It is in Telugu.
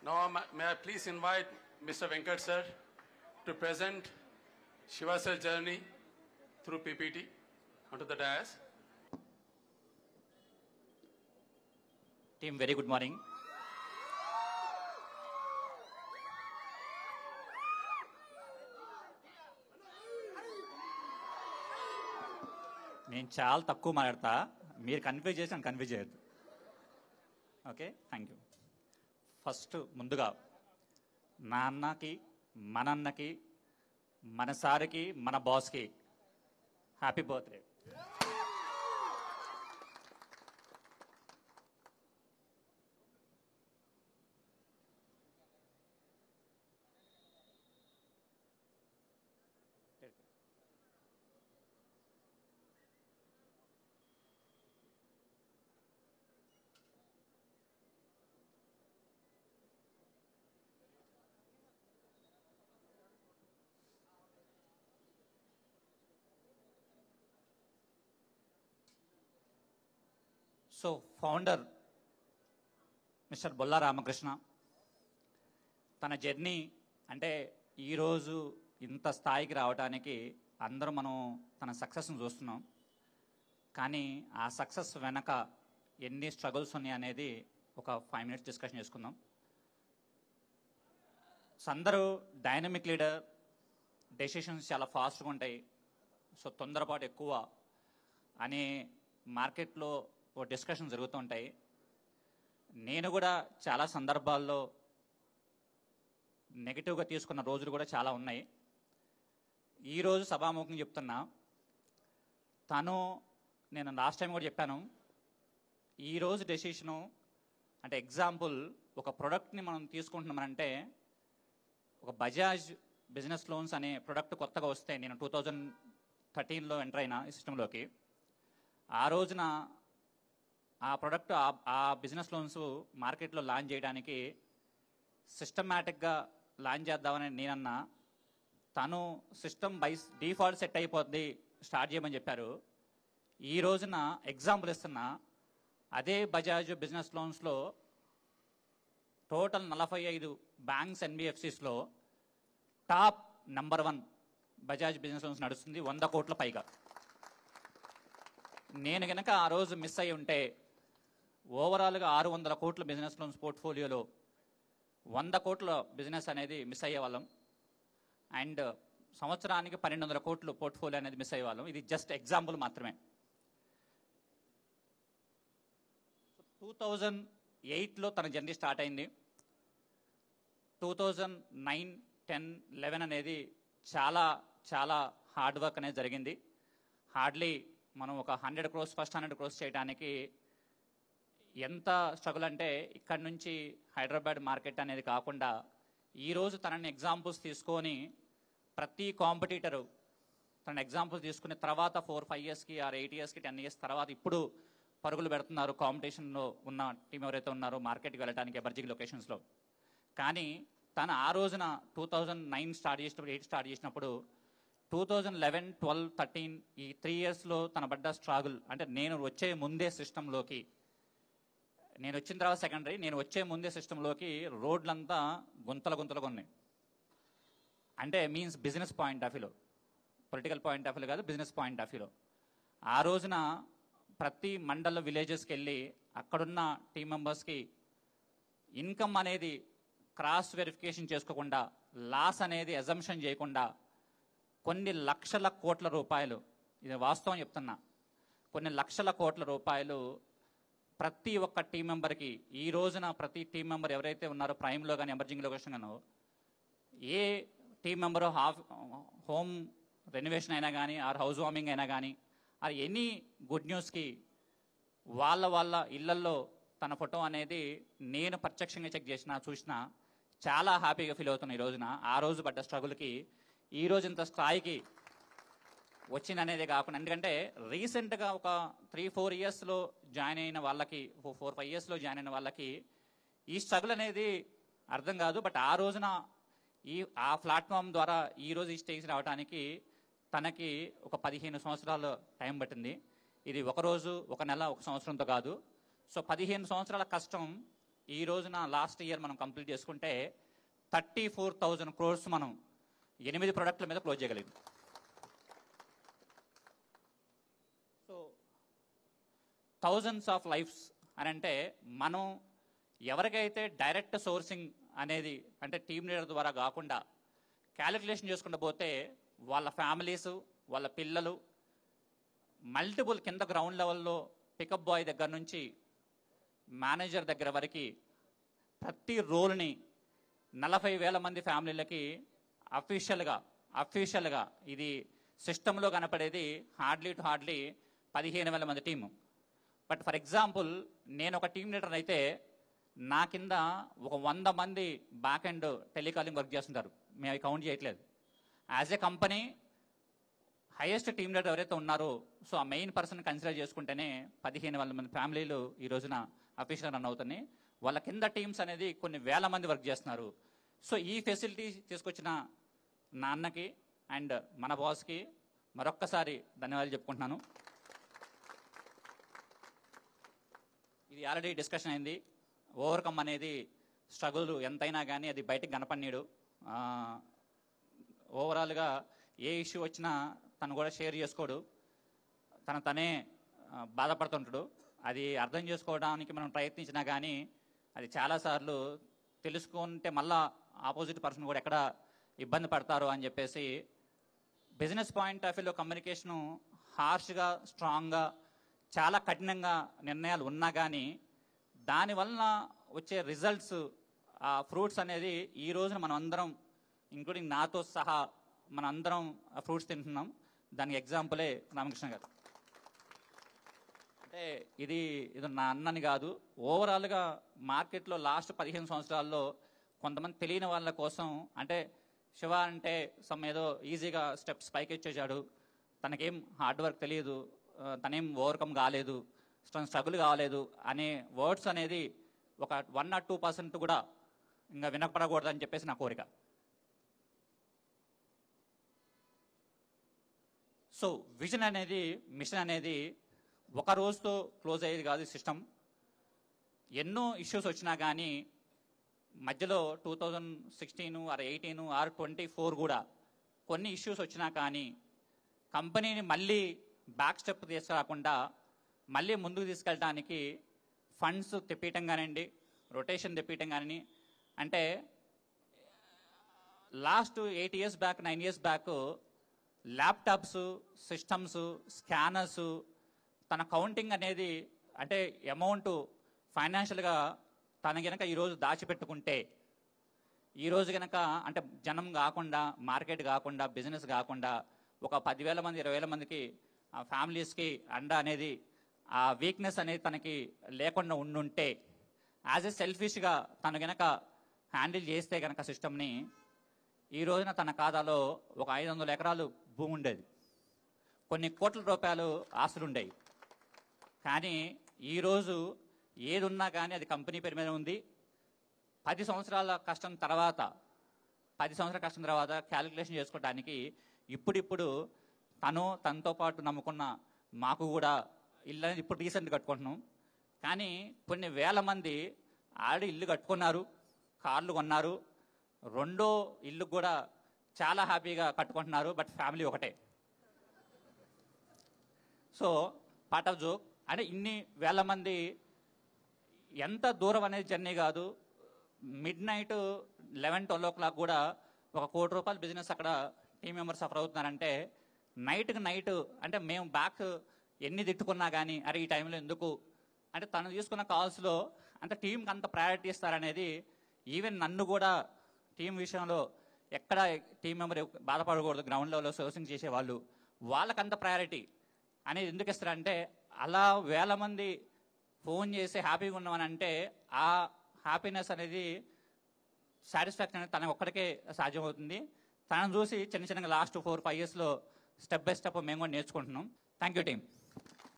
Now, may I please invite Mr. Venkat sir to present Shiva sir's journey through PPT onto the dais. Team, very good morning. నేను చాలా తక్కువ మాట్లాడతా, మీరు కన్ఫ్యూజ్ చేసి నన్ను కన్ఫ్యూజ్ చేయొద్దు. Okay, thank you. ఫస్ట్ ముందుగా నా అన్నకి, మన అన్నకి, మన సార్కి, మన బాస్కి happy birthday. So founder mister Bolla Ramakrishna తన జర్నీ అంటే ఈరోజు ఇంత స్థాయికి రావడానికి అందరూ మనం తన సక్సెస్ని చూస్తున్నాం. కానీ ఆ సక్సెస్ వెనక ఎన్ని స్ట్రగుల్స్ ఉన్నాయి అనేది ఒక 5 minutes డిస్కషన్ చేసుకుందాం. అందరూ డైనమిక్ లీడర్, డెసిషన్స్ చాలా ఫాస్ట్గా ఉంటాయి, సో తొందరపాటు ఎక్కువ అనే మార్కెట్లో ఓ డిస్కషన్ జరుగుతూ ఉంటాయి. నేను కూడా చాలా సందర్భాల్లో నెగిటివ్గా తీసుకున్న రోజులు కూడా చాలా ఉన్నాయి. ఈరోజు సభాముఖంగా చెప్తున్నా, నేను లాస్ట్ టైం కూడా చెప్పాను, ఈరోజు డెసిషను అంటే ఎగ్జాంపుల్ ఒక ప్రోడక్ట్ని మనం తీసుకుంటున్నామంటే, ఒక బజాజ్ బిజినెస్ లోన్స్ అనే ప్రోడక్ట్ కొత్తగా వస్తే, నేను 2013లో ఎంటర్ అయినా ఈ సిస్టంలోకి. ఆ రోజున ఆ ప్రోడక్ట్ ఆ బిజినెస్ లోన్స్ మార్కెట్లో లాంచ్ చేయడానికి సిస్టమేటిక్గా లాంచ్ చేద్దామని నేనన్నా. తను సిస్టమ్ బై డిఫాల్ట్ సెట్ అయిపోద్ది, స్టార్ట్ చేయమని చెప్పారు. ఈ రోజున ఎగ్జాంపుల్ ఇస్తున్నా, అదే బజాజ్ బిజినెస్ లోన్స్లో టోటల్ 45 బ్యాంక్స్ ఎన్బిఎఫ్సిస్లో top number 1 Bajaj business loans నడుస్తుంది, 100 కోట్ల పైగా. నేను కనుక ఆ రోజు మిస్ అయ్యి ఉంటే ఓవరాల్గా 600 కోట్ల బిజినెస్ లోన్స్ పోర్ట్ఫోలియోలో 100 కోట్ల బిజినెస్ అనేది మిస్ అయ్యేవాళ్ళం. అండ్ సంవత్సరానికి 1200 కోట్లు పోర్ట్ఫోలియో అనేది మిస్ అయ్యేవాళ్ళం. ఇది జస్ట్ ఎగ్జాంపుల్ మాత్రమే. 2008లో తన జర్నీ స్టార్ట్ అయింది. 2009, 10, 11 అనేది చాలా చాలా హార్డ్ వర్క్ అనేది జరిగింది. హార్డ్లీ మనం ఒక 100 crores ఫస్ట్ 100 crores చేయడానికి ఎంత స్ట్రగుల్ అంటే, ఇక్కడ నుంచి హైదరాబాద్ మార్కెట్ అనేది కాకుండా ఈరోజు తనని ఎగ్జాంపుల్స్ తీసుకొని ప్రతి కాంపిటీటరు తన ఎగ్జాంపుల్స్ తీసుకునే తర్వాత 4-5 yearsకి 8 yearsకి 10 years తర్వాత ఇప్పుడు పరుగులు పెడుతున్నారు కాంపిటీషన్లో ఉన్న టీం ఎవరైతే ఉన్నారో మార్కెట్కి వెళ్ళడానికి ఎమర్జింగ్ లొకేషన్స్లో. కానీ తను ఆ రోజున 2009 స్టార్ట్ చేసినప్పుడు, 8 స్టార్ట్ చేసినప్పుడు 2011, 12, 13 ఈ 3 yearsలో తన పడ్డ స్ట్రగుల్ అంటే, నేను వచ్చే ముందే సిస్టంలోకి, నేను వచ్చిన తర్వాత సెకండరీ, నేను వచ్చే ముందే సిస్టంలోకి రోడ్లంతా గుంతలుగా ఉన్నాయి. అంటే మీన్స్ బిజినెస్ పాయింట్ ఆఫ్ వ్యూలో, పొలిటికల్ పాయింట్ ఆఫ్ వ్యూలో కాదు, బిజినెస్ పాయింట్ ఆఫ్ వ్యూలో. ఆ రోజున ప్రతి మండల విలేజెస్కి వెళ్ళి అక్కడున్న టీం మెంబర్స్కి ఇన్కమ్ అనేది క్రాస్ వెరిఫికేషన్ చేసుకోకుండా, లాస్ అనేది అజంప్షన్ చేయకుండా కొన్ని లక్షల కోట్ల రూపాయలు, ఇది వాస్తవం చెప్తున్నా, కొన్ని లక్షల కోట్ల రూపాయలు ప్రతి ఒక్క టీం మెంబర్కి, ఈ రోజున ప్రతి టీం మెంబర్ ఎవరైతే ఉన్నారో ప్రైమ్లో కానీ ఎమర్జింగ్ లొకేషన్ గానో, ఏ టీం మెంబరు హోమ్ రెనోవేషన్ అయినా కానీ, ఆర్ హౌస్ వార్మింగ్ అయినా కానీ, ఆర్ ఎనీ గుడ్ న్యూస్కి వాళ్ళ ఇళ్లల్లో తన ఫోటో అనేది నేను ప్రత్యక్షంగా చెక్ చూసినా చాలా హ్యాపీగా ఫీల్ అవుతున్నాను ఈ రోజున. ఆ రోజు పడ్డ స్ట్రగుల్కి ఈ రోజు ఇంత స్థాయికి వచ్చిందనేదే కాకుండా, ఎందుకంటే రీసెంట్గా ఒక 3-4 yearsలో జాయిన్ అయిన వాళ్ళకి, 4-5 yearsలో జాయిన్ అయిన వాళ్ళకి ఈ స్ట్రగుల్ అనేది అర్థం కాదు. బట్ ఆ రోజున ఆ ప్లాట్ఫామ్ ద్వారా ఈరోజు ఈ స్టేజ్ రావడానికి తనకి ఒక 15 సంవత్సరాలు టైం పట్టింది. ఇది ఒక రోజు, ఒక నెల, ఒక సంవత్సరంతో కాదు. సో 15 సంవత్సరాల కష్టం ఈ రోజున లాస్ట్ ఇయర్ మనం కంప్లీట్ చేసుకుంటే 34,000 crores మనం 8 ప్రొడక్ట్ల మీద క్లోజ్ చేయగలిగాం. సో థౌజండ్స్ ఆఫ్ లైఫ్స్ అని అంటే మనం ఎవరికైతే డైరెక్ట్ సోర్సింగ్ అనేది అంటే టీమ్ లీడర్ ద్వారా కాకుండా క్యాలిక్యులేషన్ చేసుకుంటూ పోతే వాళ్ళ ఫ్యామిలీస్, వాళ్ళ పిల్లలు, మల్టిపుల్ కింద గ్రౌండ్ లెవెల్లో పికప్ బాయ్ దగ్గర నుంచి మేనేజర్ దగ్గర వరకు ప్రతి రోల్ని 40,000 మంది ఫ్యామిలీలకి అఫీషియల్గా ఇది సిస్టంలో కనపడేది హార్డ్లీ 15,000 మంది టీము. బట్ ఫర్ ఎగ్జాంపుల్ నేను ఒక టీమ్ లీడర్ అయితే నా కింద ఒక 100 మంది బ్యాక్ అండ్ టెలికాలింగ్ వర్క్ చేస్తుంటారు. మేము అవి కౌంట్ చేయట్లేదు. As a company highest team leader ఎవరైతే ఉన్నారో సో ఆ మెయిన్ పర్సన్ కన్సిడర్ చేసుకుంటేనే 15,000 మంది ఫ్యామిలీలు ఈ రోజున అఫీషియల్ రన్ అవుతున్నాయి. వాళ్ళ కింద టీమ్స్ అనేది కొన్ని వేల మంది వర్క్ చేస్తున్నారు. సో ఈ ఫెసిలిటీ తీసుకొచ్చిన నాన్నకి అండ్ మన బాస్కి మరొక్కసారి ధన్యవాదాలు చెప్పుకుంటున్నాను. ఇది ఆల్రెడీ డిస్కషన్ అయింది. ఓవర్కమ్ అనేది స్ట్రగుల్ ఎంతైనా కానీ అది బయటకు కనపడినాడు. ఓవరాల్గా ఏ ఇష్యూ వచ్చినా తను కూడా షేర్ చేసుకోడు, తనే బాధపడుతుంటాడు. అది అర్థం చేసుకోవడానికి మనం ప్రయత్నించినా కానీ అది చాలాసార్లు తెలుసుకుంటే మళ్ళా ఆపోజిట్ పర్సన్ కూడా ఎక్కడ ఇబ్బంది పడతారు అని చెప్పేసి బిజినెస్ పాయింట్ ఆఫ్ వ్యూలో కమ్యూనికేషను హార్ష్గా, స్ట్రాంగ్గా, చాలా కఠినంగా నిర్ణయాలు ఉన్నా కానీ దానివల్ల వచ్చే రిజల్ట్స్, ఆ ఫ్రూట్స్ అనేది ఈ రోజున మనం అందరం ఇంక్లూడింగ్ నాతో సహా మనందరం ఫ్రూట్స్ తింటున్నాం. దానికి ఎగ్జాంపులే రామకృష్ణ గారు. అంటే ఇది నా అన్నని కాదు, ఓవరాల్గా మార్కెట్లో లాస్ట్ 15 సంవత్సరాల్లో కొంతమంది తెలియని వాళ్ళ కోసం అంటే శివ అంటే ఏదో ఈజీగా స్టెప్స్ పైకి వచ్చేసాడు, తనకేం హార్డ్ వర్క్ తెలియదు, తనేం ఓవర్కమ్ కాలేదు, స్ట్రగుల్ కాలేదు అనే వర్డ్స్ అనేది ఒక 1 or 2% కూడా ఇంకా వినపడకూడదు అని చెప్పేసి నా కోరిక. సో విజన్ అనేది, మిషన్ అనేది ఒక రోజుతో క్లోజ్ అయ్యేది కాదు. సిస్టమ్ ఎన్నో ఇష్యూస్ వచ్చినా కానీ మధ్యలో 2016 or 18 or 24 కూడా కొన్ని ఇష్యూస్ వచ్చినా కానీ కంపెనీని మళ్ళీ బ్యాక్ స్టెప్ తీసుకురాకుండా మళ్ళీ ముందుకు తీసుకెళ్ళడానికి ఫండ్స్ తెప్పియటం కానివ్వండి, రొటేషన్ తెప్పియటం కానీ, అంటే last 8 years back 9 years back laptops, systems, scanners, తన కౌంటింగ్ అనేది అంటే అమౌంట్ ఫైనాన్షియల్గా తన కనుక ఈరోజు దాచిపెట్టుకుంటే ఈరోజు కనుక అంటే జనం కాకుండా, మార్కెట్ కాకుండా, బిజినెస్ కాకుండా ఒక 10,000 మంది 20,000 మందికి ఫ్యామిలీస్కి అండ అనేది ఆ వీక్నెస్ అనేది తనకి లేకుండా ఉండుంటే యాజ్ ఎ సెల్ఫిష్గా తను కనుక హ్యాండిల్ చేస్తే కనుక సిస్టమ్ని ఈ రోజున తన ఖాతాలో ఒక 500 ఎకరాలు భూమి ఉండేది, కొన్ని కోట్ల రూపాయలు ఆస్తులు ఉండేవి. కానీ ఈరోజు ఏది ఉన్నా కానీ అది కంపెనీ పేరు మీద ఉంది. 10 సంవత్సరాల కష్టం తర్వాత క్యాలిక్యులేషన్ చేసుకోవడానికి ఇప్పుడిప్పుడు తనతో పాటు నమ్ముకున్న మాకు కూడా ఇల్లు అనేది ఇప్పుడు రీసెంట్గా కట్టుకుంటున్నాం. కానీ కొన్ని వేల మంది ఆల్రెడీ ఇల్లు కట్టుకున్నారు, కార్లు కొన్నారు, రెండో ఇల్లు కూడా చాలా హ్యాపీగా కట్టుకుంటున్నారు. బట్ ఫ్యామిలీ ఒకటే. సో పార్ట్ ఆఫ్ జోక్ అంటే ఇన్ని వేల మంది ఎంత దూరం అనేది జర్నీ కాదు. మిడ్ నైట్ 11-12 o'clock కూడా ఒక ₹1 కోటి బిజినెస్ అక్కడ టీం మెంబర్స్ సఫర్ అవుతున్నారంటే నైట్కి నైట్ అంటే మేము బ్యాక్ ఎన్ని తిట్టుకున్నా కానీ అరే ఈ టైంలో ఎందుకు అంటే తను తీసుకున్న కాల్స్లో అంత టీంకి అంత ప్రయారిటీ ఇస్తారనేది ఈవెన్ నన్ను కూడా టీం విషయంలో ఎక్కడ టీం మెంబర్ బాధపడకూడదు, గ్రౌండ్ లెవెల్లో సోర్సింగ్ చేసేవాళ్ళు వాళ్ళకంత ప్రయారిటీ అనేది ఎందుకు ఇస్తారంటే అలా వేల మంది ఫోన్ చేసి హ్యాపీగా ఉన్నామని అంటే ఆ హ్యాపీనెస్ అనేది సాటిస్ఫాక్షన్ అనేది తనకు ఒక్కడికే సాధ్యమవుతుంది. తనను చూసి చిన్న చిన్నగా లాస్ట్ 4-5 yearsలో స్టెప్ బై స్టెప్ మేము కూడా నేర్చుకుంటున్నాం. Thank you team.